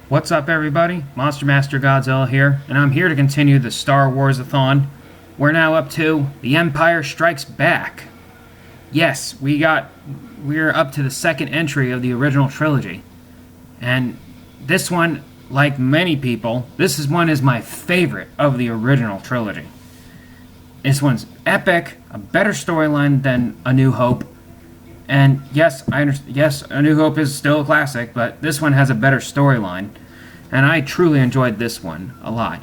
What's up, everybody? Monster Master Godzilla here, and I'm here to continue the Star Wars-A-Thon. We're now up to The Empire Strikes Back. Yes, we're up to the second entry of the original trilogy. And this one, like many people, this one is my favorite of the original trilogy. This one's epic, a better storyline than A New Hope. And yes, yes, A New Hope is still a classic, but this one has a better storyline. And I truly enjoyed this one a lot.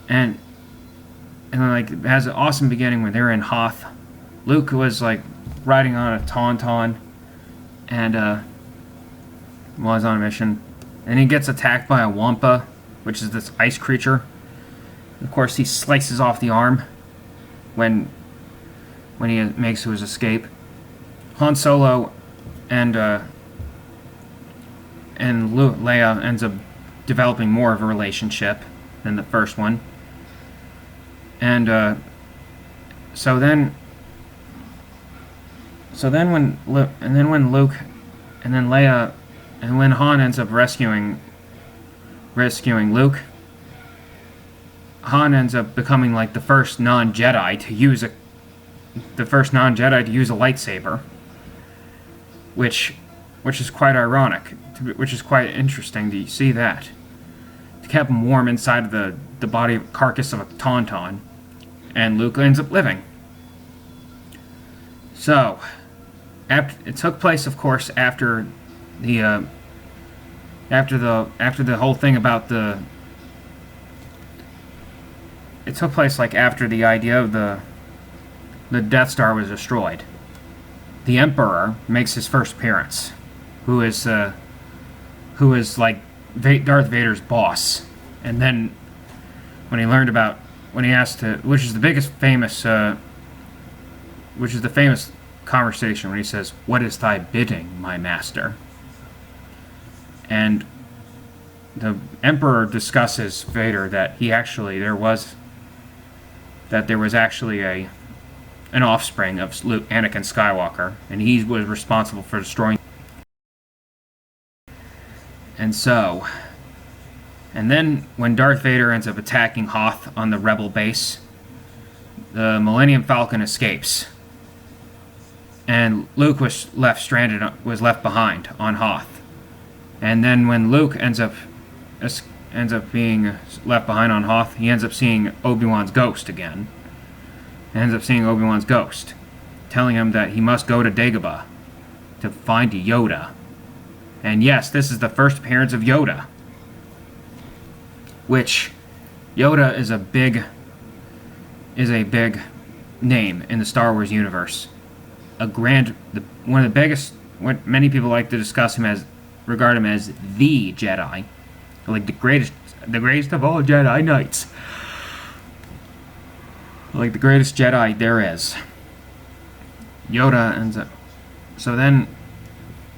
And like, it has an awesome beginning when they're in Hoth. Luke was like riding on a Tauntaun and was on a mission. And he gets attacked by a Wampa, which is this ice creature. Of course, he slices off the arm when he makes his escape. Han Solo and Leia ends up developing more of a relationship than the first one. And so then when Luke and then Leia and when Han ends up rescuing Luke, Han ends up becoming like the first non-Jedi to use a lightsaber. Which is quite ironic, which is quite interesting to see that. To keep him warm inside of the body carcass of a Tauntaun, and Luke ends up living. So, it took place, of course, after the whole thing about the. It took place like after the idea of the Death Star was destroyed. The Emperor makes his first appearance, who is like Darth Vader's boss. And then when he asked to, which is the famous conversation when he says, "What is thy bidding, my master?" And the Emperor discusses Vader that there was actually an offspring of Anakin Skywalker, and he was responsible for destroying. And then when Darth Vader ends up attacking Hoth on the Rebel base, the Millennium Falcon escapes, and Luke was left behind on Hoth. And then when Luke ends up being left behind on Hoth, he ends up seeing Obi-Wan's ghost again. Telling him that he must go to Dagobah to find Yoda. And yes, this is the first appearance of Yoda. Which, Yoda is a big name in the Star Wars universe. One of the biggest, what many people like to regard him as the Jedi. Like the greatest of all Jedi Knights. Like the greatest Jedi there is. Yoda ends up. So then,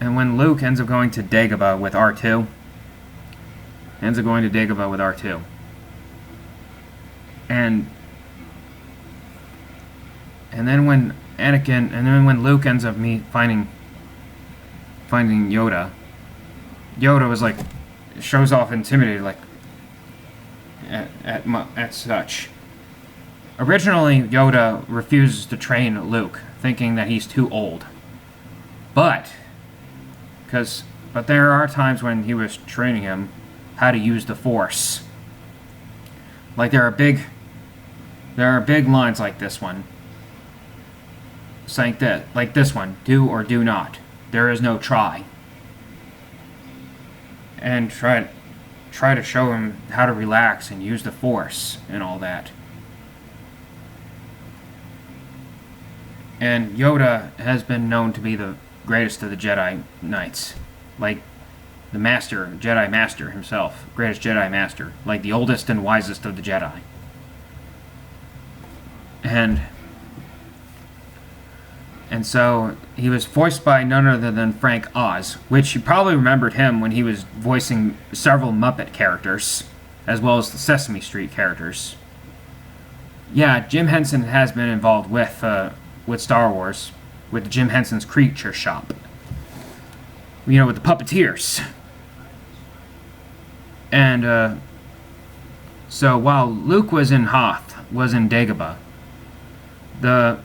and when Luke ends up going to Dagobah with R2, and then when Luke ends up finding Yoda, Yoda was like, shows off intimidated, like at such. Originally, Yoda refuses to train Luke, thinking that he's too old. But there are times when he was training him how to use the Force. Like there are big lines like this one, saying that, like this one, do or do not. There is no try. And try to show him how to relax and use the Force and all that. And Yoda has been known to be the greatest of the Jedi Knights. Like the Jedi Master himself. Greatest Jedi Master. Like the oldest and wisest of the Jedi. And so he was voiced by none other than Frank Oz, which you probably remembered him when he was voicing several Muppet characters, as well as the Sesame Street characters. Yeah, Jim Henson has been involved with Star Wars, with Jim Henson's Creature Shop. With the puppeteers. And so while Luke was in Hoth, was in Dagobah, the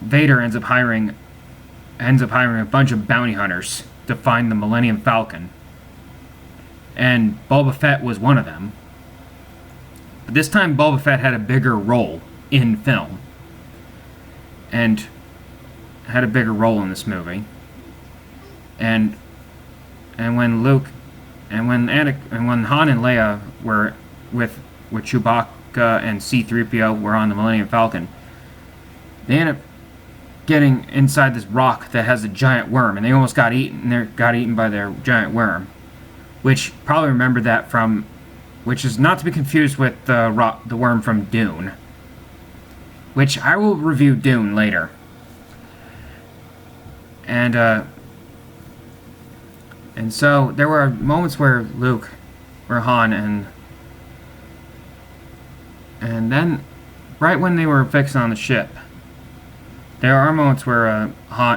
Vader ends up hiring a bunch of bounty hunters to find the Millennium Falcon. And Boba Fett was one of them. But this time Boba Fett had a bigger role in film. And had a bigger role in this movie. And when Luke and when Han and Leia were with Chewbacca and C-3PO were on the Millennium Falcon, they end up getting inside this rock that has a giant worm, and they almost got eaten. They got eaten by their giant worm, which probably remember that from, which is not to be confused with the worm from Dune, which I will review Dune later. And so there were moments where Han, and then right when they were fixing on the ship, there are moments where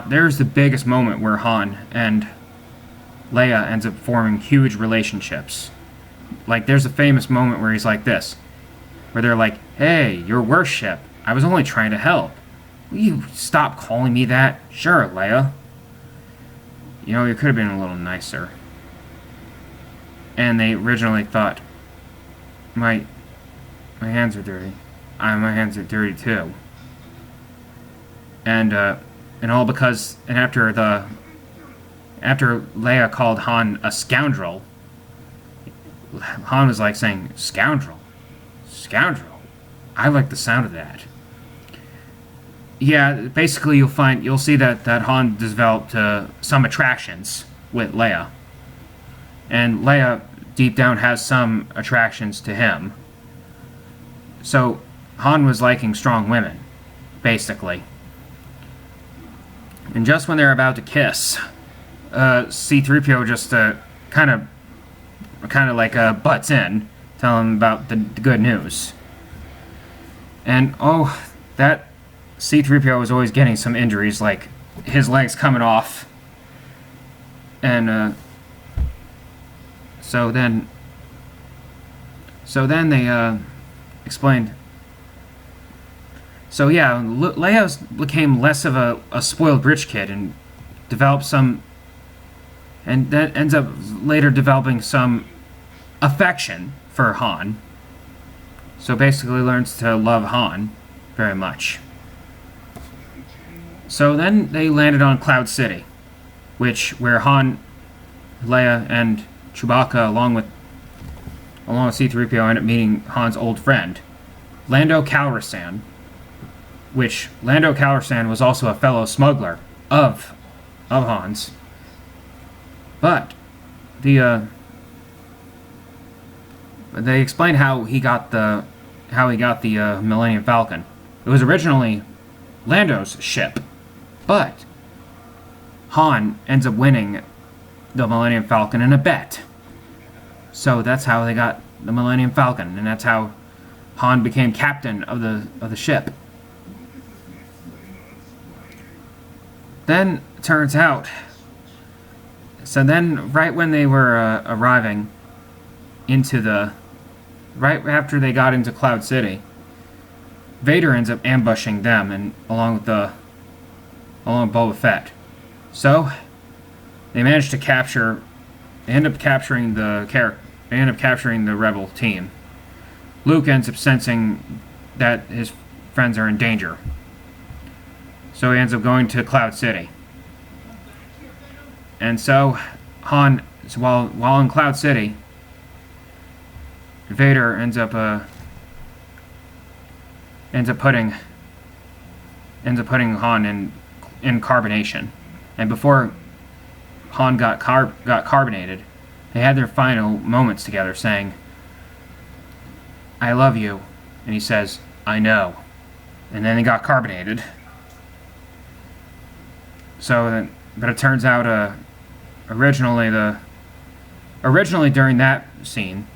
there's the biggest moment where Han and Leia ends up forming huge relationships. Like, there's a famous moment where he's like this, where they're like, "Hey, your worst ship. I was only trying to help. Will you stop calling me that?" "Sure, Leia. You know, you could have been a little nicer." And they originally thought, my hands are dirty. My hands are dirty too. And all because, and after Leia called Han a scoundrel, Han was like saying, "Scoundrel? Scoundrel? I like the sound of that." Yeah, basically you'll see that Han developed some attractions with Leia. And Leia, deep down, has some attractions to him. So, Han was liking strong women, basically. And just when they're about to kiss, C-3PO just kind of like butts in, telling him about the good news. And that C-3PO was always getting some injuries, like his legs coming off. And so then they explained. So yeah, Leia became less of a spoiled rich kid and developed some, and that ends up later developing some affection for Han. So basically learns to love Han very much. So then they landed on Cloud City, where Han, Leia, and Chewbacca, along with C-3PO, ended up meeting Han's old friend, Lando Calrissian, which Lando Calrissian was also a fellow smuggler of Han's. But they explained how he got the Millennium Falcon. It was originally Lando's ship, but Han ends up winning the Millennium Falcon in a bet. So that's how they got the Millennium Falcon, and that's how Han became captain of the ship. Then it turns out, so then right when they were arriving right after they got into Cloud City, Vader ends up ambushing them, and along with Boba Fett. So they managed to capture. They end up capturing the rebel team. Luke ends up sensing that his friends are in danger, so he ends up going to Cloud City. And so while in Cloud City, Vader ends up putting Han in carbonation, and before Han got carbonated, they had their final moments together, saying, "I love you," and he says, "I know," and then they got carbonated. So, but it turns out, originally during that scene,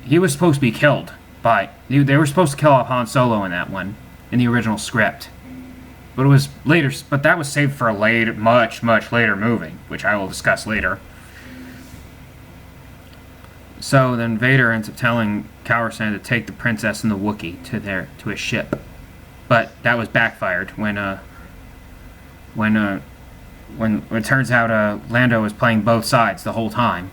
he was supposed to be killed they were supposed to kill off Han Solo in that one, in the original script. But it was later, but that was saved for a much later movie, which I will discuss later. So then Vader ends up telling Calrissian to take the princess and the Wookiee to his ship, but that was backfired when it turns out Lando was playing both sides the whole time.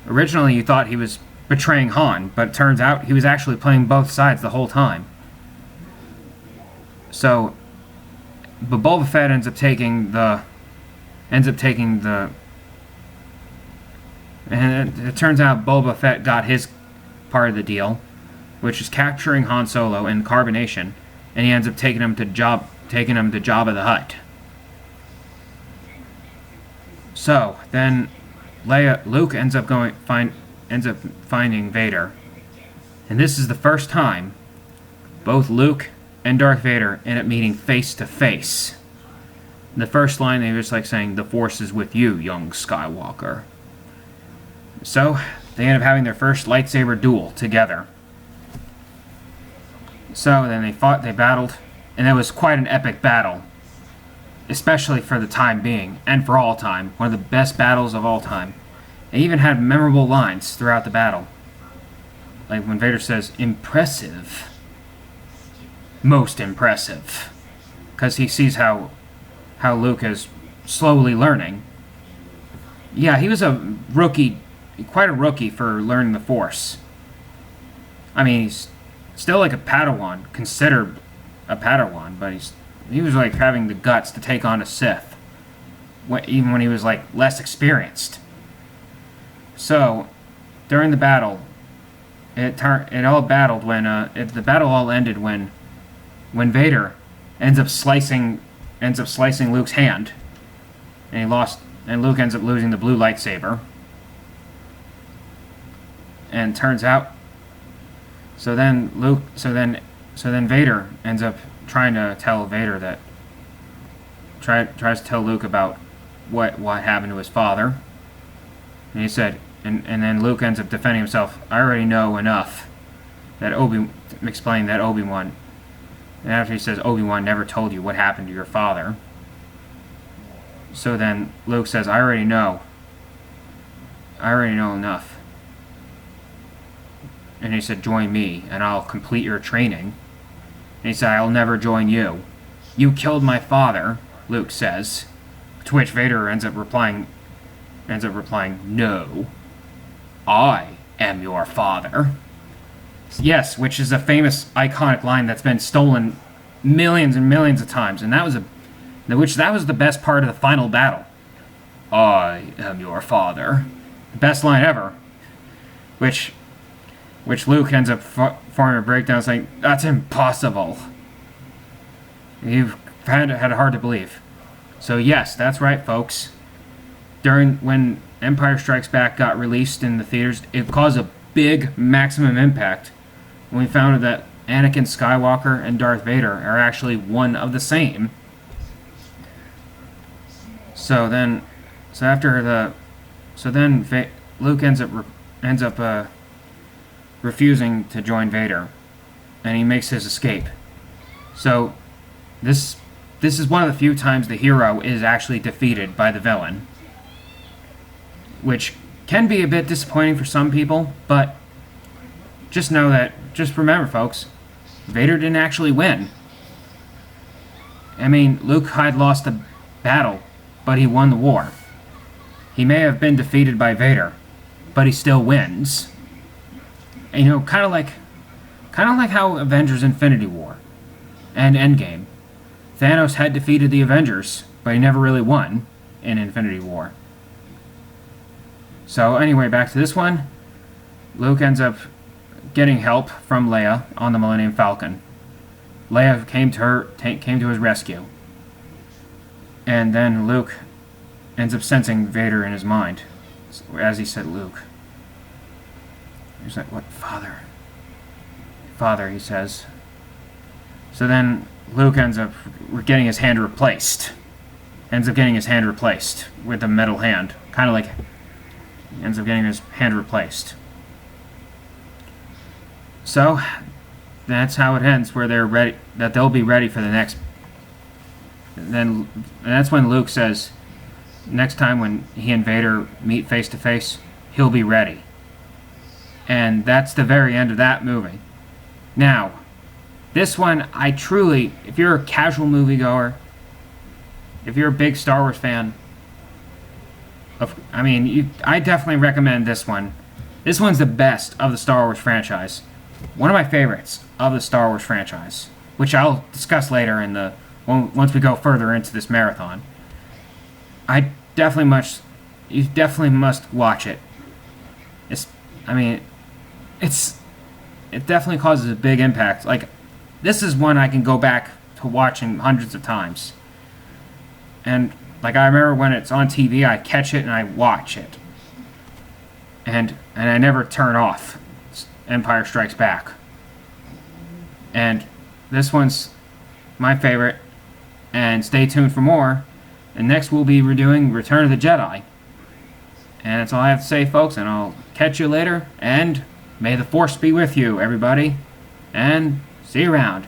Originally, you thought he was betraying Han, but it turns out he was actually playing both sides the whole time. So, but Boba Fett ends up taking the, and it turns out Boba Fett got his part of the deal, which is capturing Han Solo and carbonation, and he ends up taking him to Jabba the Hutt. So then, Luke ends up finding Vader, and this is the first time both Luke and Darth Vader end up meeting face to face. The first line, they were just like saying, "The Force is with you, young Skywalker." So they end up having their first lightsaber duel together. So then they battled, and it was quite an epic battle, especially for the time being, and for all time. One of the best battles of all time. They even had memorable lines throughout the battle. Like when Vader says, "Impressive. Most impressive." Because he sees how Luke is slowly learning. Yeah, he was a rookie, quite a rookie for learning the Force. I mean, he's still like a Padawan, considered a Padawan, but he was like having the guts to take on a Sith, even when he was like less experienced. So, during the battle, it all battled when the battle all ended when Vader ends up slicing Luke's hand, and Luke ends up losing the blue lightsaber. And turns out, so then Vader ends up trying to tell tries to tell Luke about what happened to his father. And he said, and then Luke ends up defending himself. "I already know enough." Explaining that Obi-Wan. And after he says, "Obi-Wan never told you what happened to your father." So then Luke says, I already know enough." And he said, "Join me, and I'll complete your training." And he said, "I'll never join you. You killed my father," Luke says. To which Vader ends up replying, "No, I am your father." Yes, which is a famous, iconic line that's been stolen millions and millions of times, and that was the best part of the final battle. "I am your father." Best line ever. Which Luke ends up forming a breakdown saying, "That's impossible." You've had it hard to believe. So yes, that's right, folks. When Empire Strikes Back got released in the theaters, it caused a big maximum impact when we found out that Anakin Skywalker and Darth Vader are actually one of the same. Luke ends up refusing to join Vader, and he makes his escape. So this is one of the few times the hero is actually defeated by the villain, which can be a bit disappointing for some people, but just remember, folks, Vader didn't actually win. I mean, Luke had lost the battle, but he won the war. He may have been defeated by Vader, but he still wins. And, kind of like how Avengers Infinity War and Endgame. Thanos had defeated the Avengers, but he never really won in Infinity War. So anyway, back to this one. Luke ends up getting help from Leia on the Millennium Falcon. Leia came to his rescue. And then Luke ends up sensing Vader in his mind, as he said, "Luke." He's like, "What, father?" "Father," he says. So then Luke ends up getting his hand replaced. With a metal hand. Kind of like, he ends up getting his hand replaced. So, that's how it ends, where they'll be ready for the next. And that's when Luke says, next time when he and Vader meet face to face, he'll be ready. And that's the very end of that movie. Now, this one, I truly, if you're a casual moviegoer, if you're a big Star Wars fan, I definitely recommend this one. This one's the best of the Star Wars franchise. One of my favorites of the Star Wars franchise, which I'll discuss later once we go further into this marathon. You definitely must watch it. It definitely causes a big impact. Like, this is one I can go back to watching hundreds of times. And like, I remember when it's on TV, I catch it and I watch it. And I never turn off Empire Strikes Back. And this one's my favorite. And stay tuned for more. And next we'll be redoing Return of the Jedi. And that's all I have to say, folks. And I'll catch you later. And may the Force be with you, everybody. And see you around.